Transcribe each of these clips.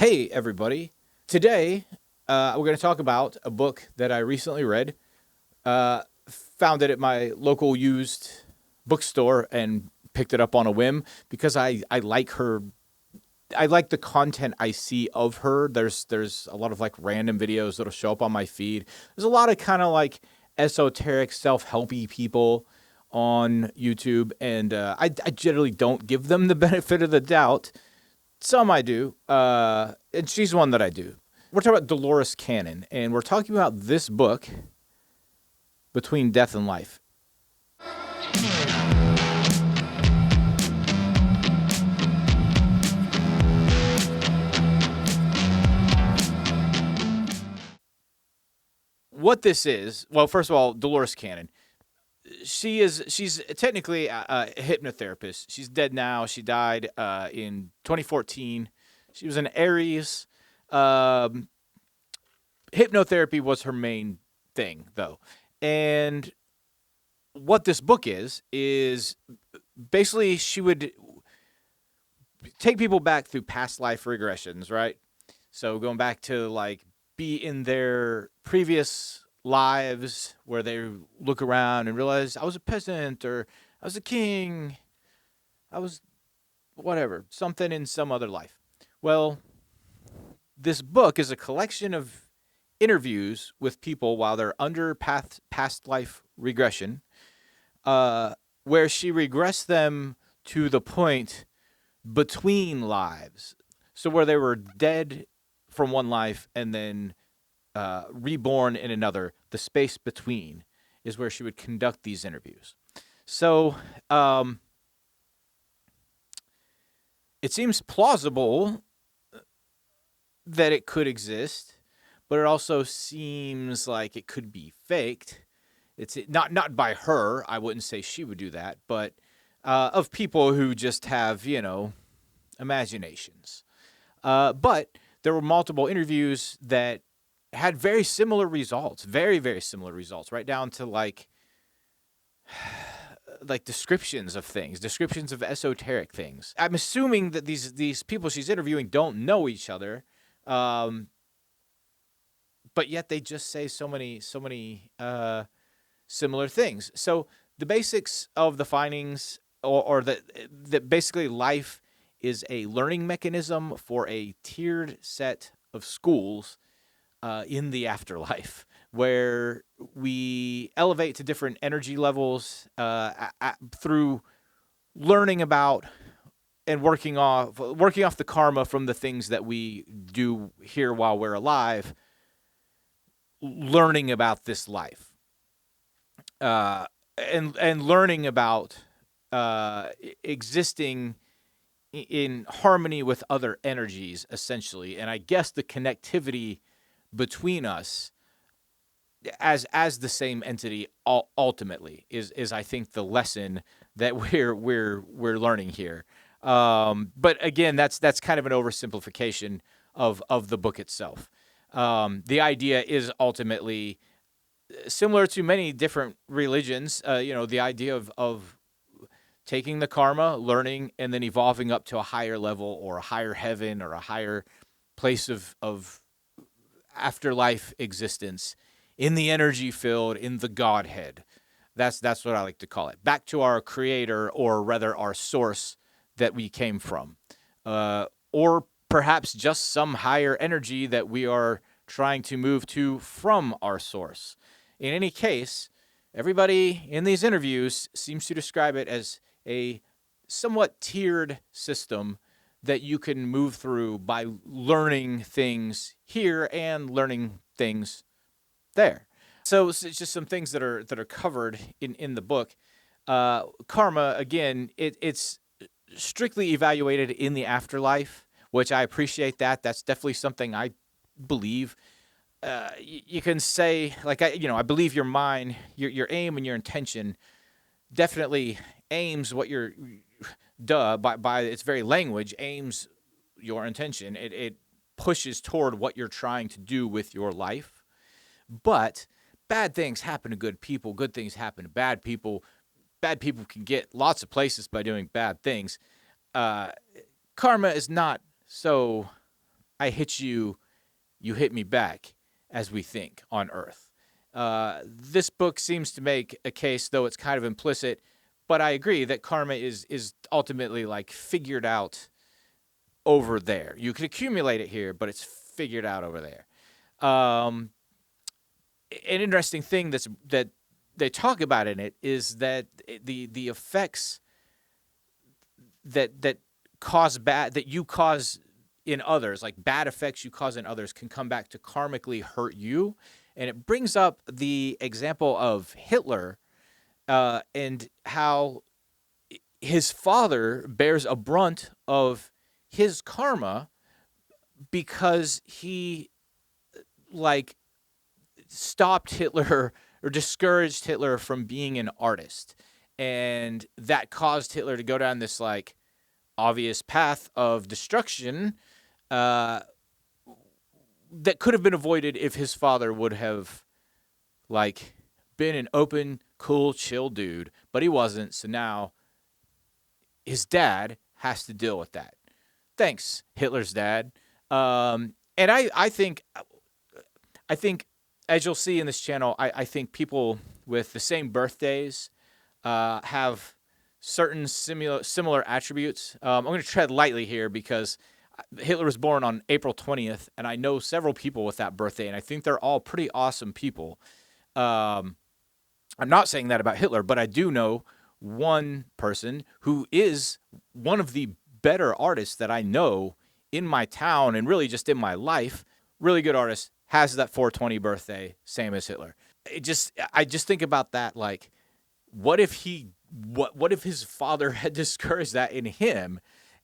Hey, everybody. Today, we're going to talk about a book that I recently read. Found it at my local used bookstore and picked it up on a whim because I like her. I like the content I see of her. There's a lot of like random videos that'll show up on my feed. There's a lot of kind of like esoteric, self-helpy people on YouTube, and I generally don't give them the benefit of the doubt. Some I do, and she's one that I do. We're talking about Dolores Cannon, and we're talking about this book, Between Death and Life. What this is, well, first of all, Dolores Cannon. She's technically a hypnotherapist. She's dead now. She died in 2014. She was an Aries. Um, Hypnotherapy was her main thing, though. And what this book is basically she would take people back through past life regressions, right? So going back to like be in their previous lives where they look around and realize I was a peasant or I was a king, I was whatever, something in some other life. Well, this book is a collection of interviews with people while they're under past life regression, where she regressed them to the point between lives. So where they were dead from one life and then reborn in another, the space between is where she would conduct these interviews. So it seems plausible that it could exist, but it also seems like it could be faked. It's not by her. I wouldn't say she would do that, but of people who just have, imaginations. But there were multiple interviews that had very similar results, very, very similar results, right down to like descriptions of things, descriptions of esoteric things. I'm assuming that these people she's interviewing don't know each other, but yet they just say so many similar things. So the basics of the findings, or that basically life is a learning mechanism for a tiered set of schools in the afterlife, where we elevate to different energy levels through learning about and working off the karma from the things that we do here while we're alive, learning about this life, and learning about existing in harmony with other energies, essentially. And I guess the connectivity between us as the same entity ultimately is I think the lesson that we're learning here. But again, that's kind of an oversimplification of the book itself. The idea is ultimately similar to many different religions. The idea of taking the karma, learning, and then evolving up to a higher level or a higher heaven or a higher place of afterlife existence in the energy field, in the Godhead. That's what I like to call it. Back to our creator, or rather our source that we came from. Or perhaps just some higher energy that we are trying to move to from our source. In any case, everybody in these interviews seems to describe it as a somewhat tiered system that you can move through by learning things here and learning things there. So it's just some things that are covered in the book. Karma, again, it's strictly evaluated in the afterlife, which I appreciate that. That's definitely something I believe. You can say, like, I believe your mind, your aim and your intention definitely aims what you're, by its very language, aims your intention. It pushes toward what you're trying to do with your life. But bad things happen to good people. Good things happen to bad people. Bad people can get lots of places by doing bad things. Karma is not so I hit you, you hit me back, as we think on Earth. This book seems to make a case, though it's kind of implicit, but I agree that karma is ultimately like figured out over there. You can accumulate it here, but it's figured out over there. Um, an interesting thing that they talk about in it is that the effects that cause bad that you cause in others, like bad effects you cause in others, can come back to karmically hurt you. And it brings up the example of Hitler, and how his father bears a brunt of his karma because he like stopped Hitler or discouraged Hitler from being an artist. And that caused Hitler to go down this like obvious path of destruction, uh, that could have been avoided if his father would have like been an open, cool, chill dude, but he wasn't. So now his dad has to deal with that. Thanks, Hitler's dad. And I think, as you'll see in this channel, I think people with the same birthdays have certain similar attributes. I'm going to tread lightly here because Hitler was born on April 20th, and I know several people with that birthday, and I think they're all pretty awesome people. I'm not saying that about Hitler, but I do know one person who is one of the better artists that I know in my town and really just in my life. Really good artist, has that 420 birthday, same as Hitler. I just think about that, like, what if his father had discouraged that in him,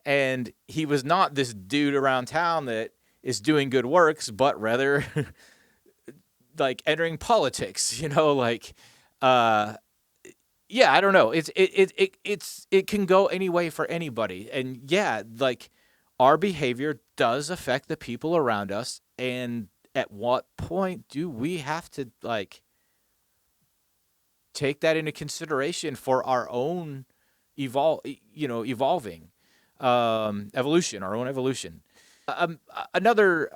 and he was not this dude around town that is doing good works, but rather like entering politics, like, yeah, I don't know. It can go any way for anybody. And yeah, like, our behavior does affect the people around us. And at what point do we have to like take that into consideration for our own evolving evolution, our own evolution? Another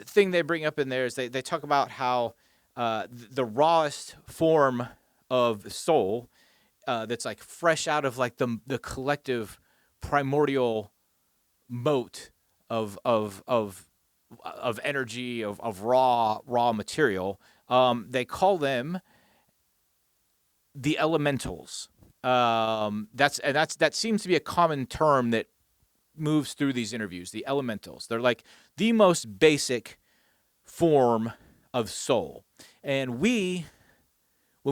thing they bring up in there is they talk about how the rawest form of soul, that's like fresh out of like the collective primordial moat of energy, of raw material. They call them the elementals. That seems to be a common term that moves through these interviews. The elementals. They're like the most basic form of soul, and when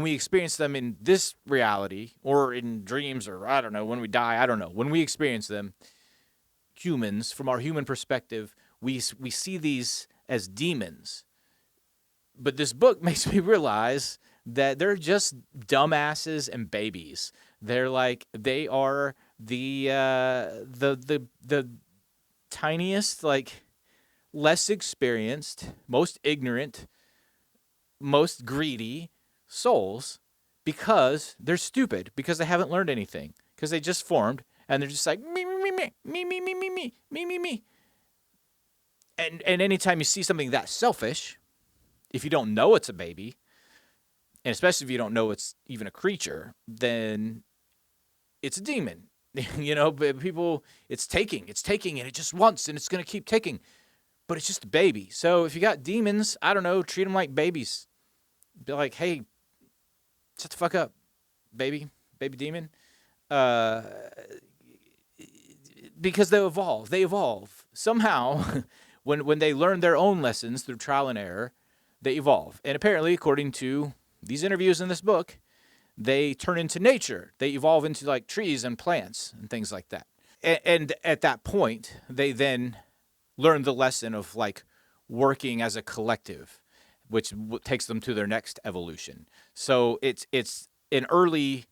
we experience them in this reality or in dreams, or I don't know, when we die, I don't know, when we experience them, humans, from our human perspective, we see these as demons. But this book makes me realize that they're just dumbasses and babies. They are the tiniest, like, less experienced, most ignorant, most greedy souls, because they're stupid, because they haven't learned anything, because they just formed, and they're just like me me me me me me me me me me me me. And anytime you see something that selfish, if you don't know it's a baby, and especially if you don't know it's even a creature, then it's a demon. But people, it's taking, and it just wants, and it's going to keep taking. But it's just a baby. So if you got demons, I don't know, treat them like babies. Be like, hey, shut the fuck up, baby demon. Because they evolve. They evolve. Somehow, when they learn their own lessons through trial and error, they evolve. And apparently, according to these interviews in this book, they turn into nature. They evolve into like trees and plants and things like that. And at that point, they then learn the lesson of like working as a collective, which takes them to their next evolution. So it's an early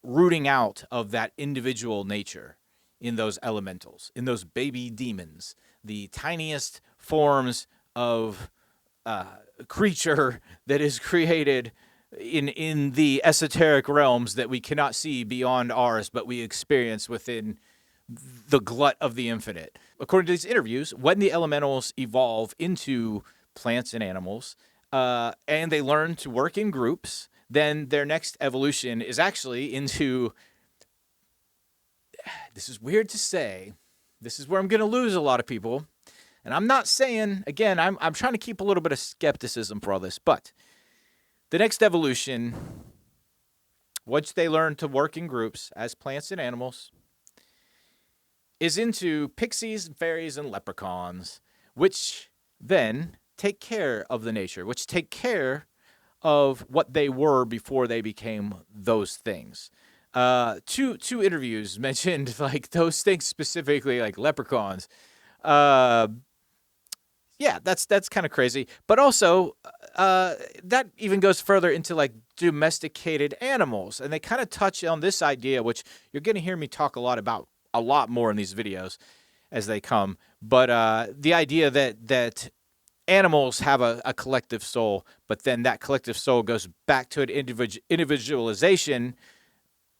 rooting out of that individual nature in those elementals, in those baby demons, the tiniest forms of creature that is created in the esoteric realms that we cannot see beyond ours, but we experience within the glut of the infinite. According to these interviews, when the elementals evolve into plants and animals, and they learn to work in groups, then their next evolution is actually into, this is weird to say, this is where I'm going to lose a lot of people. And I'm not saying, again, I'm trying to keep a little bit of skepticism for all this, but the next evolution, once they learn to work in groups as plants and animals, is into pixies and fairies and leprechauns, which then take care of the nature, which take care of what they were before they became those things. Two interviews mentioned like those things specifically, like leprechauns. Yeah, that's kind of crazy. But also, that even goes further into like domesticated animals, and they kind of touch on this idea, which you're going to hear me talk a lot more in these videos as they come. But the idea that animals have a collective soul, but then that collective soul goes back to an individualization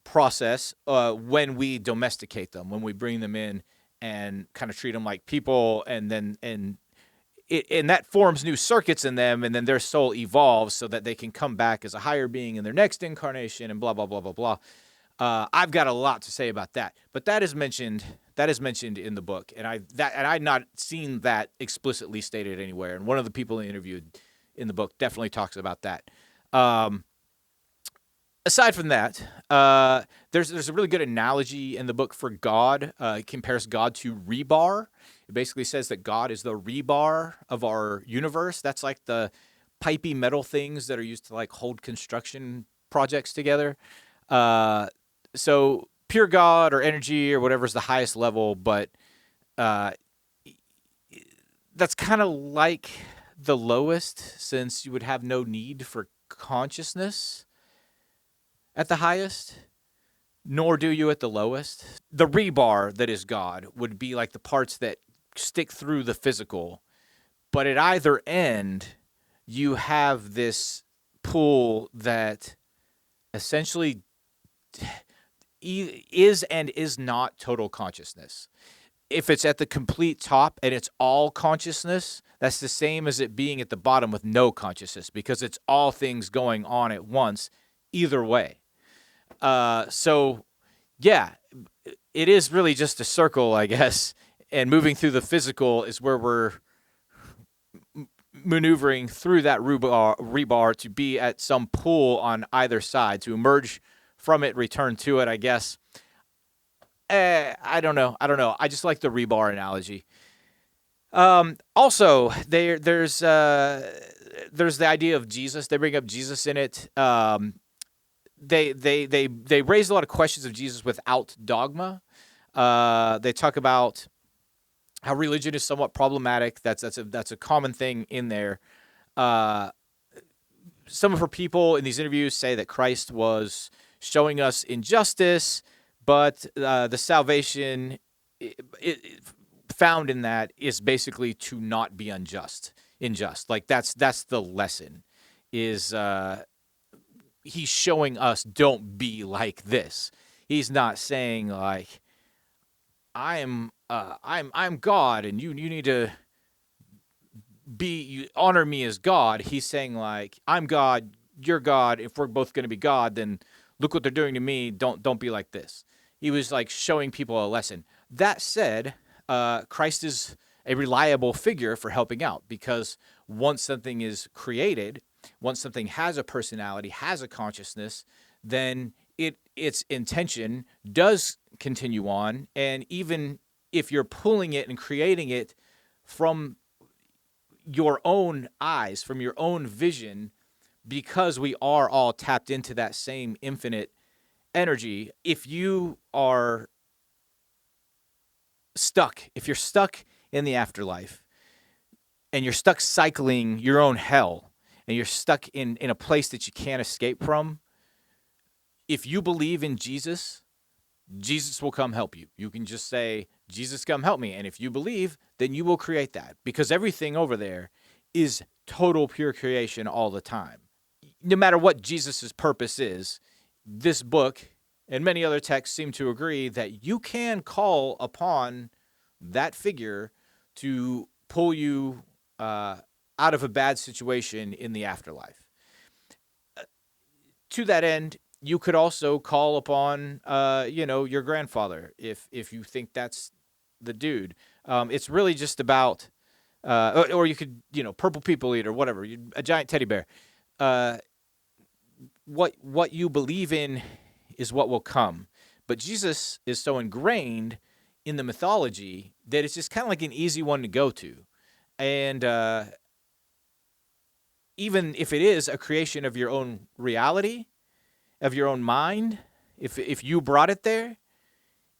process when we domesticate them, when we bring them in and kind of treat them like people, and that forms new circuits in them, and then their soul evolves so that they can come back as a higher being in their next incarnation, and blah blah blah blah blah. I've got a lot to say about that, but that is mentioned in the book, and I've not seen that explicitly stated anywhere. And one of the people interviewed in the book definitely talks about that. Aside from that, there's a really good analogy in the book for God. It compares God to rebar. It basically says that God is the rebar of our universe. That's like the pipey metal things that are used to like hold construction projects together. So pure God or energy or whatever is the highest level, but that's kind of like the lowest, since you would have no need for consciousness at the highest, nor do you at the lowest. The rebar that is God would be like the parts that stick through the physical, but at either end, you have this pull that essentially is and is not total consciousness. If it's at the complete top and it's all consciousness, that's the same as it being at the bottom with no consciousness, because it's all things going on at once, either way. So, yeah, it is really just a circle, I guess, and moving through the physical is where we're maneuvering through that rebar to be at some pull on either side, to emerge from it, return to it, I guess. I don't know. I just like the rebar analogy. Also, there's the idea of Jesus. They bring up Jesus in it. They raise a lot of questions of Jesus without dogma. They talk about how religion is somewhat problematic. That's a common thing in there. Some of her people in these interviews say that Christ was showing us injustice, but the salvation found in that is basically to not be unjust. Like that's the lesson. Is he's showing us, don't be like this. He's not saying like, I'm God and you need to honor me as God. He's saying like, I'm God, you're God. If we're both going to be God, then look what they're doing to me. Don't be like this. He was like showing people a lesson. That said, Christ is a reliable figure for helping out, because once something is created, once something has a personality, has a consciousness, then its intention does continue on. And even if you're pulling it and creating it from your own eyes, from your own vision, because we are all tapped into that same infinite energy, if you are stuck, if you're stuck in the afterlife and you're stuck cycling your own hell and you're stuck in a place that you can't escape from, if you believe in Jesus, Jesus will come help you. You can just say, Jesus, come help me. And if you believe, then you will create that, because everything over there is total pure creation all the time. No matter what Jesus's purpose is, this book And many other texts seem to agree that you can call upon that figure to pull you out of a bad situation in the afterlife. To that end, you could also call upon, your grandfather if you think that's the dude. It's really just about, or you could, purple people eater, whatever, a giant teddy bear. Uh, what you believe in is what will come. But Jesus is so ingrained in the mythology that it's just kind of like an easy one to go to. And even if it is a creation of your own reality, of your own mind, if you brought it there,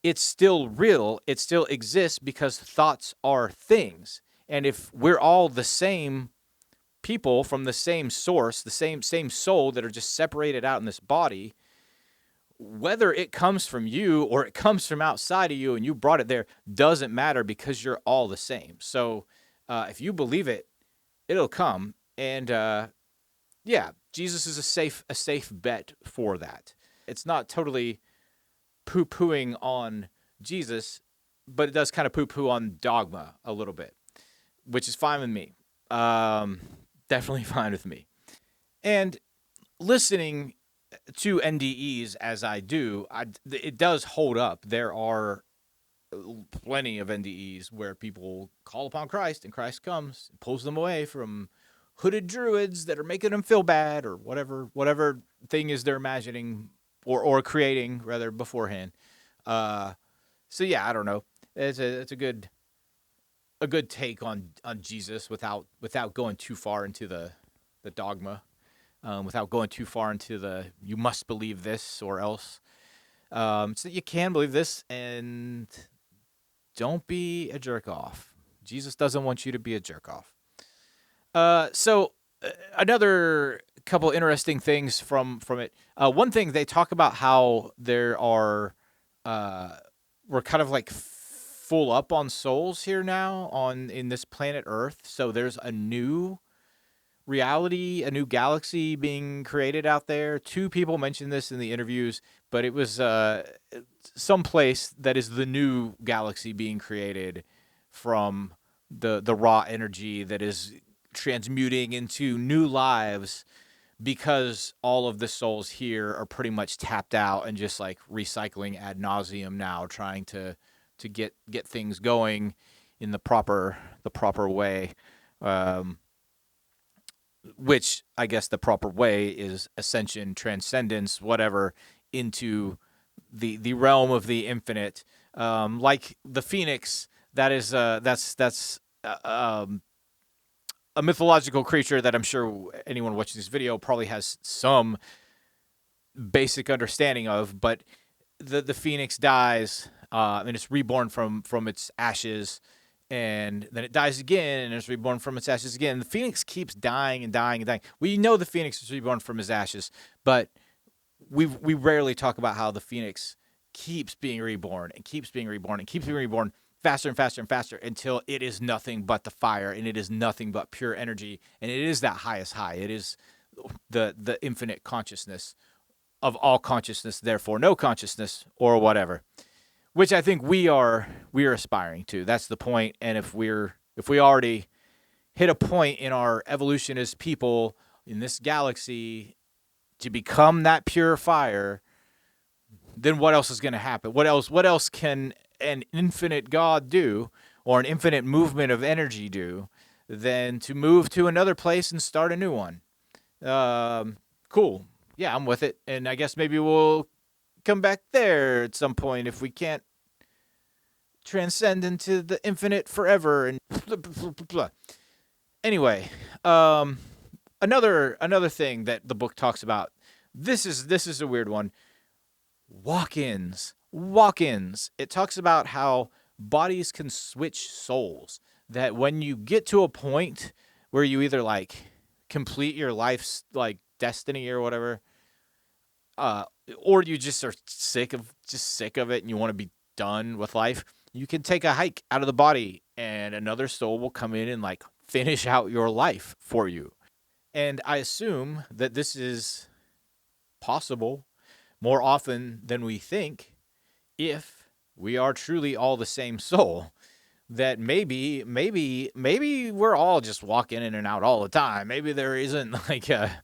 it's still real. It still exists because thoughts are things. And if we're all the same people from the same source, the same soul that are just separated out in this body, whether it comes from you or it comes from outside of you and you brought it there doesn't matter because you're all the same. So if you believe it, it'll come. And yeah, Jesus is a safe bet for that. It's not totally poo-pooing on Jesus, but it does kind of poo-poo on dogma a little bit, which is fine with me. Definitely fine with me. And listening to NDEs as I do, it does hold up. There are plenty of NDEs where people call upon Christ and Christ comes and pulls them away from hooded druids that are making them feel bad or whatever thing is they're imagining or creating rather beforehand. So yeah, I don't know. It's a good take on Jesus without going too far into the dogma, without going too far into the you must believe this or else. So you can believe this and don't be a jerk off. Jesus doesn't want you to be a jerk off. So another couple interesting things from it. One thing they talk about how there are we're kind of like full up on souls here now in this planet Earth. So there's a new reality, a new galaxy being created out there. Two people mentioned this in the interviews, but it was some place that is the new galaxy being created from the raw energy that is transmuting into new lives because all of the souls here are pretty much tapped out and just like recycling ad nauseum now, trying to get things going in the proper way. Which I guess the proper way is ascension, transcendence, whatever, into the realm of the infinite. Like the phoenix, that's a mythological creature that I'm sure anyone watching this video probably has some basic understanding of. But the phoenix dies and it's reborn from its ashes. And then it dies again, and it's reborn from its ashes again. The phoenix keeps dying and dying and dying. We know the phoenix is reborn from his ashes, but we rarely talk about how the phoenix keeps being reborn and keeps being reborn and keeps being reborn faster and faster and faster until it is nothing but the fire, and it is nothing but pure energy, and it is that highest high. It is the infinite consciousness of all consciousness, therefore no consciousness or whatever. Which I think we are aspiring to. That's the point. And if we already hit a point in our evolution as people in this galaxy to become that pure fire, then what else is going to happen? What else can an infinite God do, or an infinite movement of energy do, than to move to another place and start a new one? Cool. Yeah, I'm with it. And I guess maybe we'll come back there at some point if we can't transcend into the infinite forever and blah, blah, blah, blah. Anyway, another thing that the book talks about. This is a weird one. Walk-ins. It talks about how bodies can switch souls. That when you get to a point where you either like complete your life's like destiny or whatever, or you just are sick of it and you want to be done with life, you can take a hike out of the body and another soul will come in and like finish out your life for you. And I assume that this is possible more often than we think, if we are truly all the same soul, that maybe we're all just walking in and out all the time. Maybe there isn't like a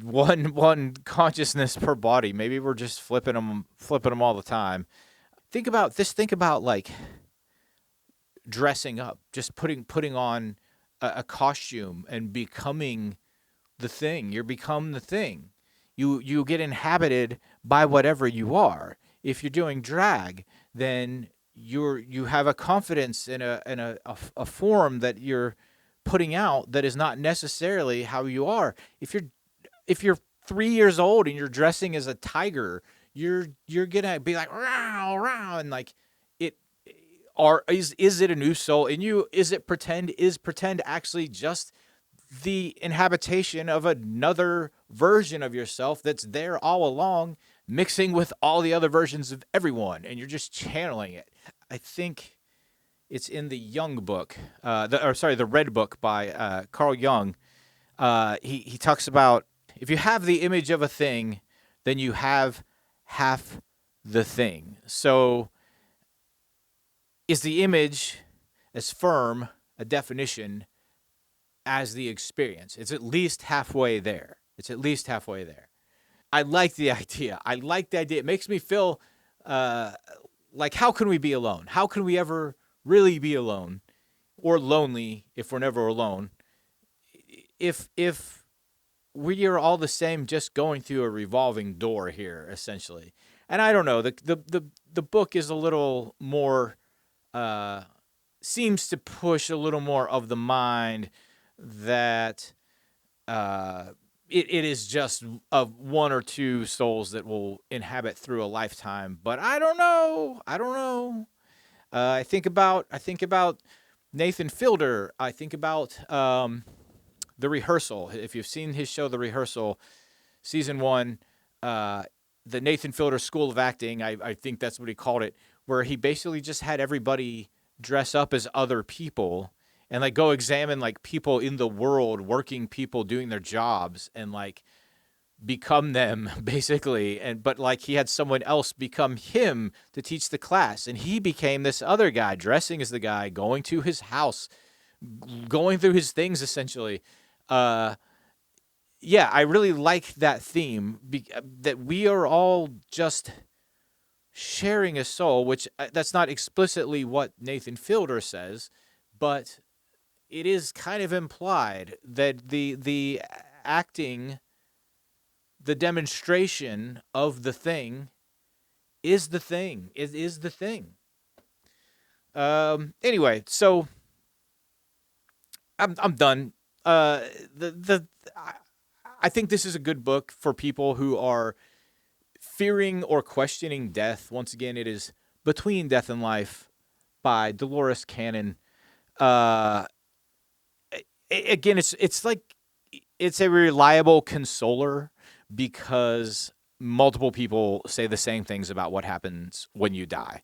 one consciousness per body. Maybe we're just flipping them all the time. Think about this. Think about like dressing up, just putting on a costume and becoming the thing. You become the thing. You get inhabited by whatever you are. If you're doing drag, then you have a confidence in a form that you're putting out that is not necessarily how you are. If you're 3 years old and you're dressing as a tiger, you're gonna be like row row, and like it is it a new soul in you? Is it pretend? Is pretend actually just the inhabitation of another version of yourself that's there all along, mixing with all the other versions of everyone, and you're just channeling it? I think it's in the Young book, the Red book by Carl Jung. He talks about, if you have the image of a thing, then you have half the thing. So, is the image as firm a definition as the experience? It's at least halfway there. I like the idea. It makes me feel like, how can we be alone? How can we ever really be alone or lonely if we're never alone? If we are all the same, just going through a revolving door here, essentially. And I don't know, the book is a little more, seems to push a little more of the mind that it is just of one or two souls that will inhabit through a lifetime. But I don't know. I think about Nathan Fielder. I think about The Rehearsal. If you've seen his show, The Rehearsal, season 1, the Nathan Fielder School of Acting, I think that's what he called it, where he basically just had everybody dress up as other people and like go examine like people in the world, working people doing their jobs, and like become them basically. But like he had someone else become him to teach the class, and he became this other guy, dressing as the guy, going to his house, going through his things essentially. Yeah, I really like that theme, that we are all just sharing a soul, which that's not explicitly what Nathan Fielder says, but it is kind of implied that the acting, the demonstration of the thing is the thing. It is the thing. Anyway, so I'm done. I think this is a good book for people who are fearing or questioning death. Once again, it is Between Death and Life by Dolores Cannon. Again, it's like it's a reliable consoler because multiple people say the same things about what happens when you die.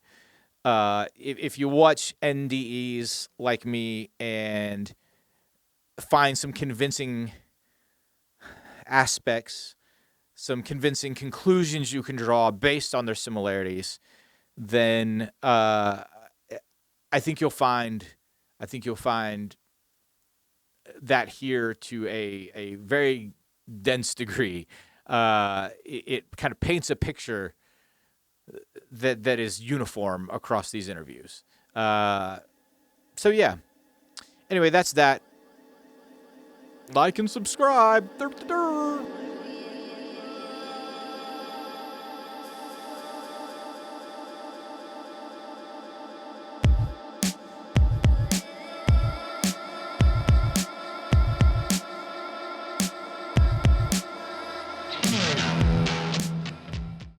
If you watch NDEs like me and find some convincing aspects, some convincing conclusions you can draw based on their similarities, then I think you'll find that here to a very dense degree. It kind of paints a picture that is uniform across these interviews. So yeah. Anyway, that's that. Like and subscribe.